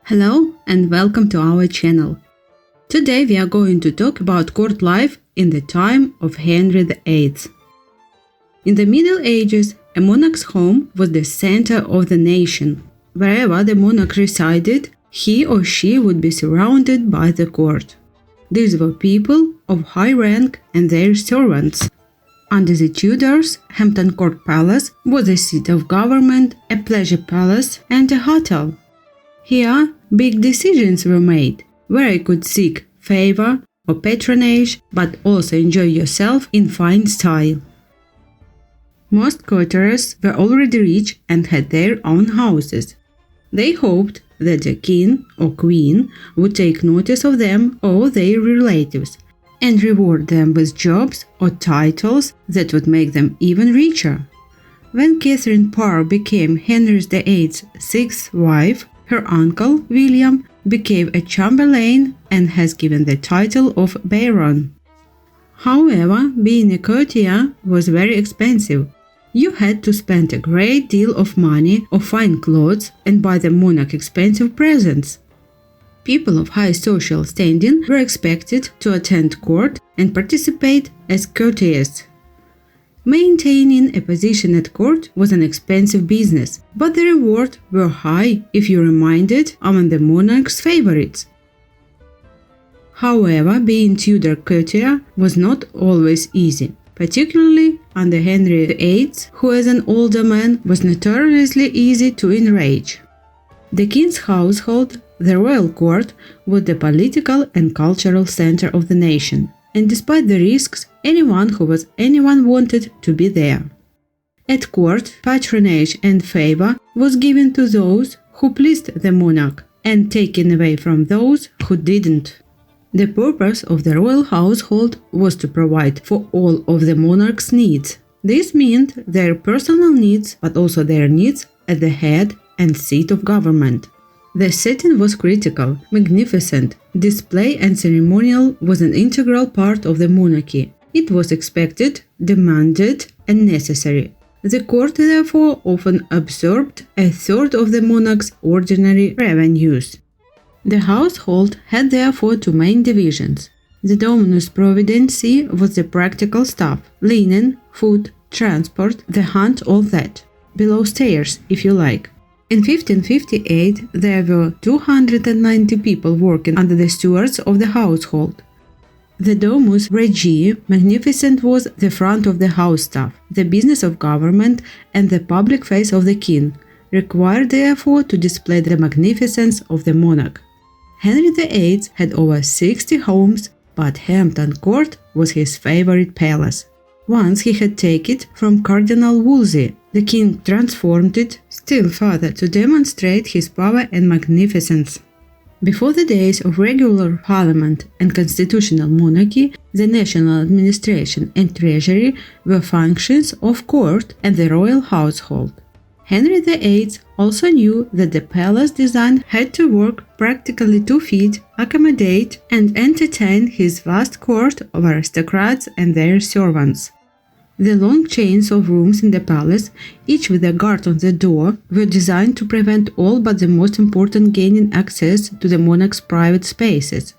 Hello and welcome to our channel. Today we are going to talk about court life in the time of Henry VIII. In the Middle Ages, a monarch's home was the center of the nation. Wherever the monarch resided, he or she would be surrounded by the court. These were people of high rank and their servants. Under the Tudors, Hampton Court Palace was a seat of government, a pleasure palace, and a hotel. Here, big decisions were made, where you could seek favor or patronage, but also enjoy yourself in fine style. Most courtiers were already rich and had their own houses. They hoped that the king or queen would take notice of them or their relatives and reward them with jobs or titles that would make them even richer. When Catherine Parr became Henry VIII's sixth wife, her uncle, William, became a chamberlain and has given the title of Baron. However, being a courtier was very expensive. You had to spend a great deal of money or fine clothes and buy the monarch expensive presents. People of high social standing were expected to attend court and participate as courtiers. Maintaining a position at court was an expensive business, but the rewards were high if you remained among the monarch's favorites. However, being Tudor courtier was not always easy, particularly under Henry VIII, who as an older man was notoriously easy to enrage. The king's household, the royal court, was the political and cultural center of the nation. And despite the risks, anyone wanted to be there. At court, patronage and favor was given to those who pleased the monarch and taken away from those who didn't. The purpose of the royal household was to provide for all of the monarch's needs. This meant their personal needs, but also their needs at the head and seat of government. The setting was critical, magnificent. Display and ceremonial was an integral part of the monarchy. It was expected, demanded, and necessary. The court therefore often absorbed a third of the monarch's ordinary revenues. The household had therefore two main divisions. The dominus providentii was the practical stuff, linen, food, transport, the hunt, all that. Below stairs, if you like. In 1558, there were 290 people working under the stewards of the household. The domus regii, magnificent, was the front of the house staff, the business of government, and the public face of the king, required therefore to display the magnificence of the monarch. Henry VIII had over 60 homes, but Hampton Court was his favorite palace. Once he had taken it from Cardinal Wolsey, the king transformed it still further to demonstrate his power and magnificence. Before the days of regular parliament and constitutional monarchy, the national administration and treasury were functions of court and the royal household. Henry VIII also knew that the palace design had to work practically to feed, accommodate, and entertain his vast court of aristocrats and their servants. The long chains of rooms in the palace, each with a guard on the door, were designed to prevent all but the most important gaining access to the monarch's private spaces.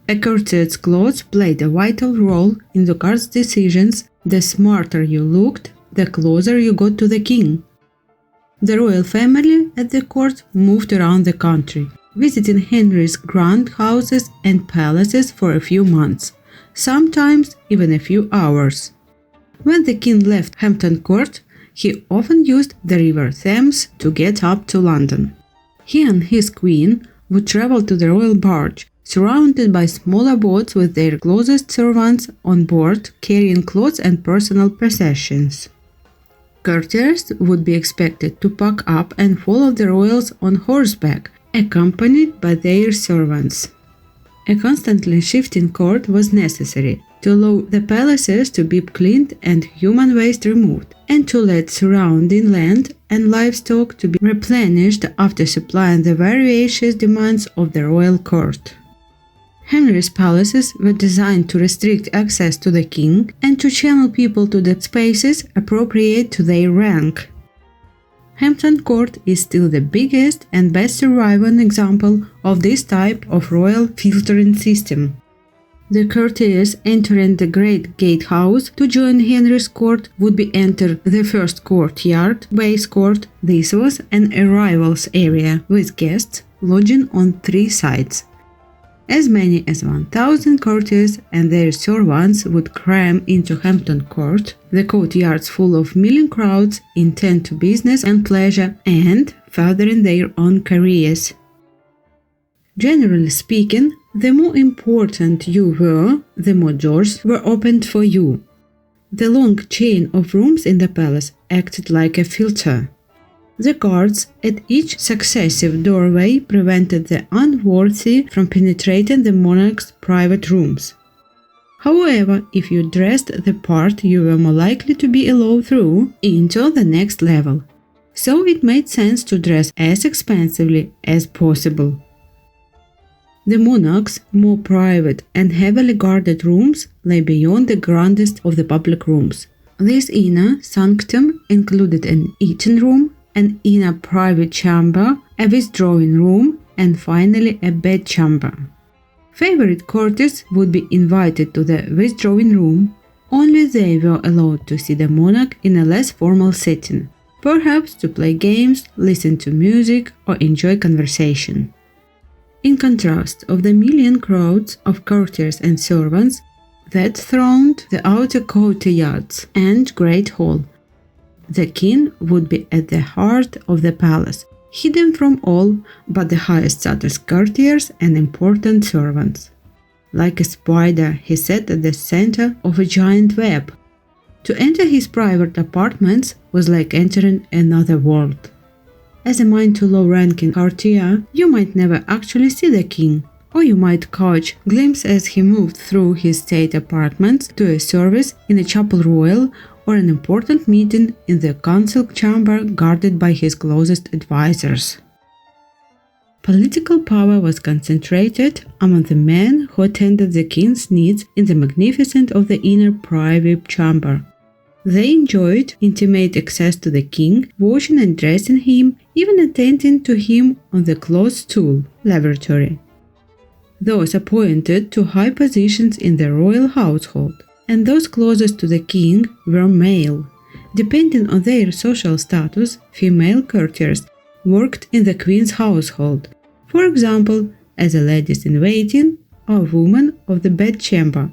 A courtier's clothes played a vital role in the guard's decisions. The smarter you looked, the closer you got to the king. The royal family at the court moved around the country, visiting Henry's grand houses and palaces for a few months, sometimes even a few hours. When the king left Hampton Court, he often used the River Thames to get up to London. He and his queen would travel to the royal barge, surrounded by smaller boats with their closest servants on board, carrying clothes and personal possessions. Courtiers would be expected to pack up and follow the royals on horseback, accompanied by their servants. A constantly shifting court was necessary to allow the palaces to be cleaned and human waste removed, and to let surrounding land and livestock to be replenished after supplying the various demands of the royal court. Henry's palaces were designed to restrict access to the king and to channel people to the spaces appropriate to their rank. Hampton Court is still the biggest and best surviving example of this type of royal filtering system. The courtiers entering the Great Gatehouse to join Henry's court would be enter the first courtyard, base court. This was an arrivals area with guests lodging on 3 sides. As many as 1,000 courtiers and their servants would cram into Hampton Court, the courtyards full of milling crowds intent to business and pleasure and furthering their own careers. Generally speaking, the more important you were, the more doors were opened for you. The long chain of rooms in the palace acted like a filter. The guards at each successive doorway prevented the unworthy from penetrating the monarch's private rooms. However, if you dressed the part, you were more likely to be allowed through into the next level. So it made sense to dress as expensively as possible. The monarch's more private and heavily guarded rooms lay beyond the grandest of the public rooms. This inner sanctum included an eating room, an inner private chamber, a withdrawing room, and finally a bedchamber. Favorite courtiers would be invited to the withdrawing room. Only they were allowed to see the monarch in a less formal setting, perhaps to play games, listen to music, or enjoy conversation. In contrast of the million crowds of courtiers and servants that thronged the outer courtyards and Great Hall, the king would be at the heart of the palace, hidden from all but the highest status courtiers and important servants. Like a spider, he sat at the center of a giant web. To enter his private apartments was like entering another world. As a mind to low-ranking courtier, you might never actually see the king, or you might catch a glimpse as he moved through his state apartments to a service in a chapel royal or an important meeting in the council chamber guarded by his closest advisors. Political power was concentrated among the men who attended the king's needs in the magnificence of the inner private chamber. They enjoyed intimate access to the king, washing and dressing him, even attending to him on the closed stool, lavatory. Those appointed to high positions in the royal household and those closest to the king were male. Depending on their social status, female courtiers worked in the queen's household, for example, as a ladies-in-waiting or woman of the bedchamber.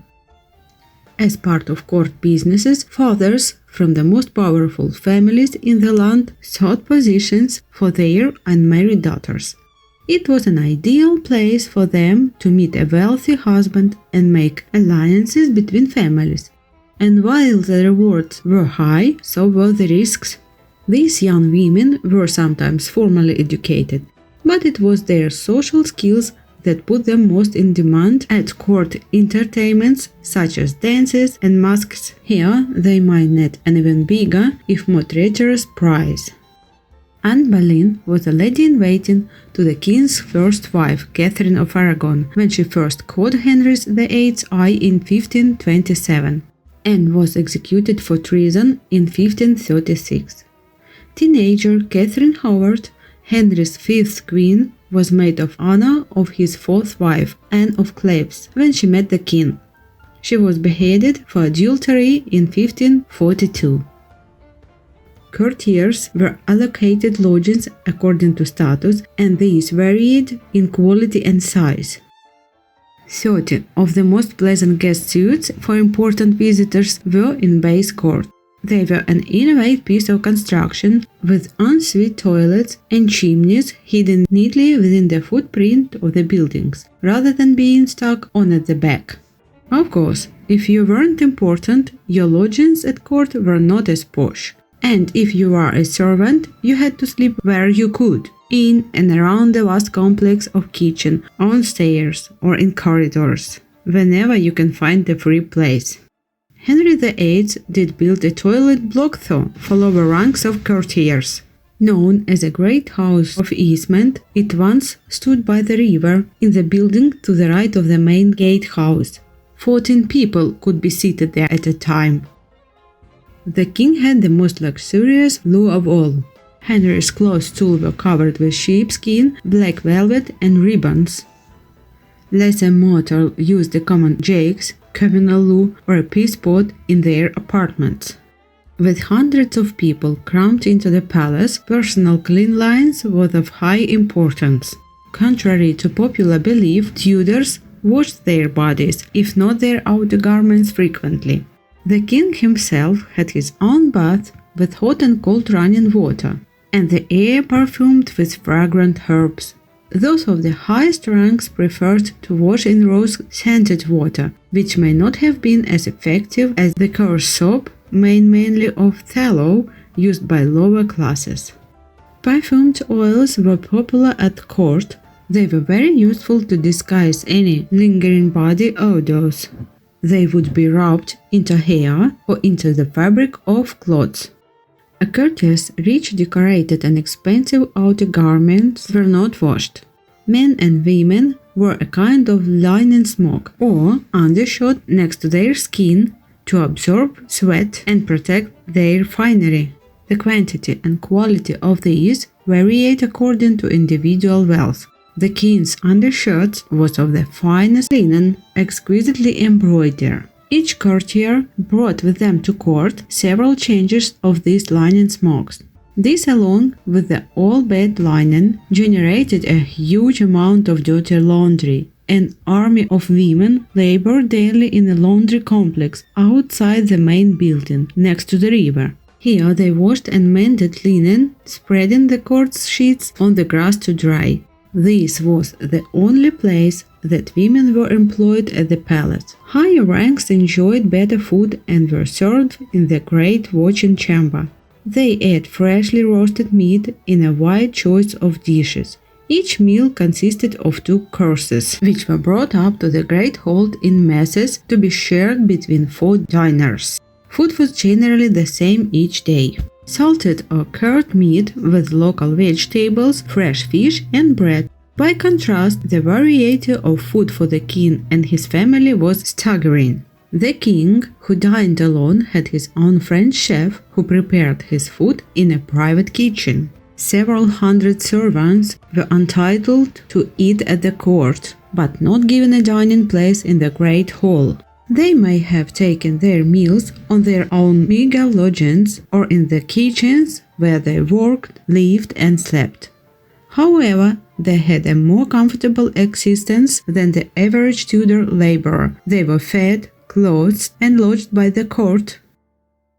As part of court businesses, fathers from the most powerful families in the land sought positions for their unmarried daughters. It was an ideal place for them to meet a wealthy husband and make alliances between families. And while the rewards were high, so were the risks. These young women were sometimes formally educated, but it was their social skills that put them most in demand at court entertainments such as dances and masques. Here they might net an even bigger, if more treacherous, prize. Anne Boleyn was a lady-in-waiting to the king's first wife, Catherine of Aragon, when she first caught Henry VIII's eye in 1527, and was executed for treason in 1536. Teenager Catherine Howard, Henry's fifth queen, was maid of honor of his fourth wife, Anne of Cleves, when she met the king. She was beheaded for adultery in 1542. Courtiers were allocated lodgings according to status, and these varied in quality and size. 30 of the most pleasant guest suites for important visitors were in base court. They were an innovative piece of construction with ensuite toilets and chimneys hidden neatly within the footprint of the buildings, rather than being stuck on at the back. Of course, if you weren't important, your lodgings at court were not as posh. And if you were a servant, you had to sleep where you could, in and around the vast complex of kitchen, on stairs, or in corridors, whenever you can find a free place. Henry VIII did build a toilet block though for lower ranks of courtiers. Known as a Great House of Easement, it once stood by the river in the building to the right of the main gatehouse. 14 people could be seated there at a time. The king had the most luxurious loo of all. Henry's clothes too were covered with sheepskin, black velvet, and ribbons. Lesser mortals used the common jakes, communal loo, or a peace pot in their apartments. With hundreds of people crammed into the palace, personal cleanliness was of high importance. Contrary to popular belief, Tudors washed their bodies, if not their outer garments, frequently. The king himself had his own bath with hot and cold running water, and the air perfumed with fragrant herbs. Those of the highest ranks preferred to wash in rose-scented water, which may not have been as effective as the coarse soap, made mainly of tallow, used by lower classes. Perfumed oils were popular at court. They were very useful to disguise any lingering body odors. They would be rubbed into hair or into the fabric of clothes. A courtier's rich, decorated and expensive outer garments were not washed. Men and women wore a kind of linen smock or undershirt next to their skin to absorb sweat and protect their finery. The quantity and quality of these varied according to individual wealth. The king's undershirt was of the finest linen, exquisitely embroidered. Each courtier brought with them to court several changes of these linen smocks. This, along with the all-bed linen, generated a huge amount of dirty laundry. An army of women labored daily in a laundry complex outside the main building, next to the river. Here they washed and mended linen, spreading the court sheets on the grass to dry. This was the only place that women were employed at the palace. Higher ranks enjoyed better food and were served in the great watching chamber. They ate freshly roasted meat in a wide choice of dishes. Each meal consisted of 2 courses, which were brought up to the great hall in messes to be shared between 4 diners. Food was generally the same each day. Salted or cured meat with local vegetables, fresh fish and bread. By contrast, the variety of food for the king and his family was staggering. The king, who dined alone, had his own French chef who prepared his food in a private kitchen. Several hundred servants were entitled to eat at the court, but not given a dining place in the great hall. They may have taken their meals on their own meager lodgings or in the kitchens where they worked, lived and slept. However, they had a more comfortable existence than the average Tudor laborer. They were fed, clothed and lodged by the court.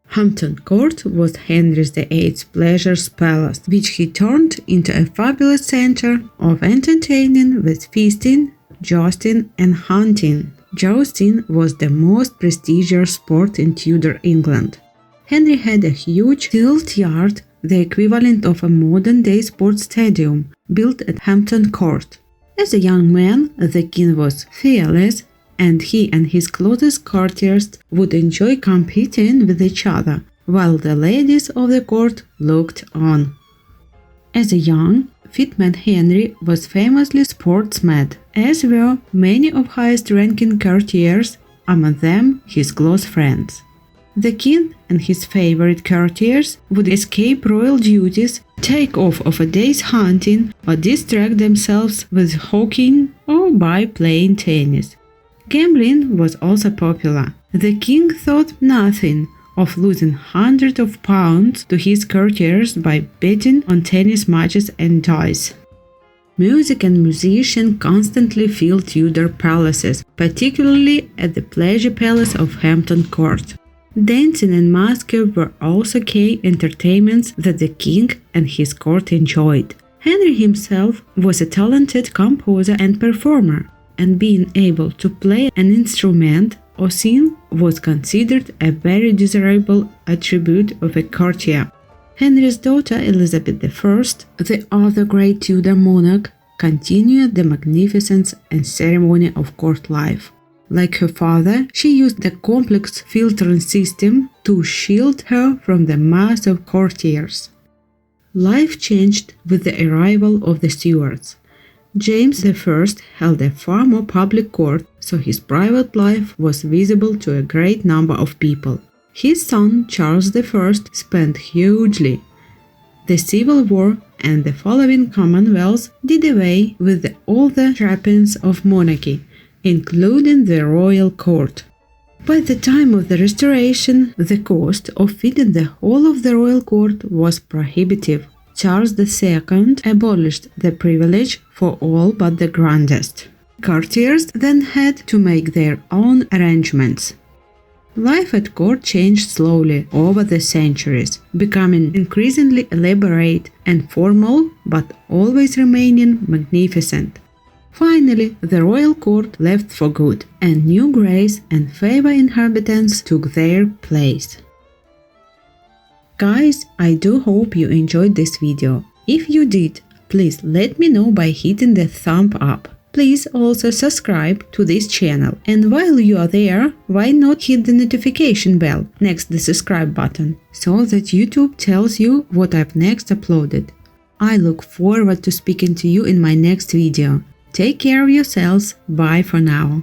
Hampton Court was Henry VIII's pleasure palace, which he turned into a fabulous center of entertaining with feasting, jousting and hunting. Jousting was the most prestigious sport in Tudor England. Henry had a huge tilt yard, the equivalent of a modern-day sports stadium, built at Hampton Court. As a young man, the king was fearless, and he and his closest courtiers would enjoy competing with each other, while the ladies of the court looked on. As a young, fit man, Henry was famously sports-mad, as were many of highest-ranking courtiers, among them his close friends. The king and his favorite courtiers would escape royal duties, take off of a day's hunting, or distract themselves with hawking or by playing tennis. Gambling was also popular. The king thought nothing of losing hundreds of pounds to his courtiers by betting on tennis matches and dice. Music and musicians constantly filled Tudor palaces, particularly at the pleasure palace of Hampton Court. Dancing and masquerade were also key entertainments that the king and his court enjoyed. Henry himself was a talented composer and performer, and being able to play an instrument or sing was considered a very desirable attribute of a courtier. Henry's daughter Elizabeth I, the other great Tudor monarch, continued the magnificence and ceremony of court life. Like her father, she used the complex filtering system to shield her from the mass of courtiers. Life changed with the arrival of the Stuarts. James I held a far more public court, so his private life was visible to a great number of people. His son Charles I spent hugely. The Civil War and the following Commonwealths did away with all the trappings of monarchy, including the royal court. By the time of the Restoration, the cost of feeding the whole of the royal court was prohibitive. Charles II abolished the privilege for all but the grandest. Courtiers then had to make their own arrangements. Life at court changed slowly over the centuries, becoming increasingly elaborate and formal, but always remaining magnificent. Finally, the royal court left for good, and new grace and favor inhabitants took their place. Guys, I do hope you enjoyed this video. If you did, please let me know by hitting the thumb up. Please also subscribe to this channel, and while you are there, why not hit the notification bell next to the subscribe button, so that YouTube tells you what I've next uploaded. I look forward to speaking to you in my next video. Take care of yourselves, bye for now.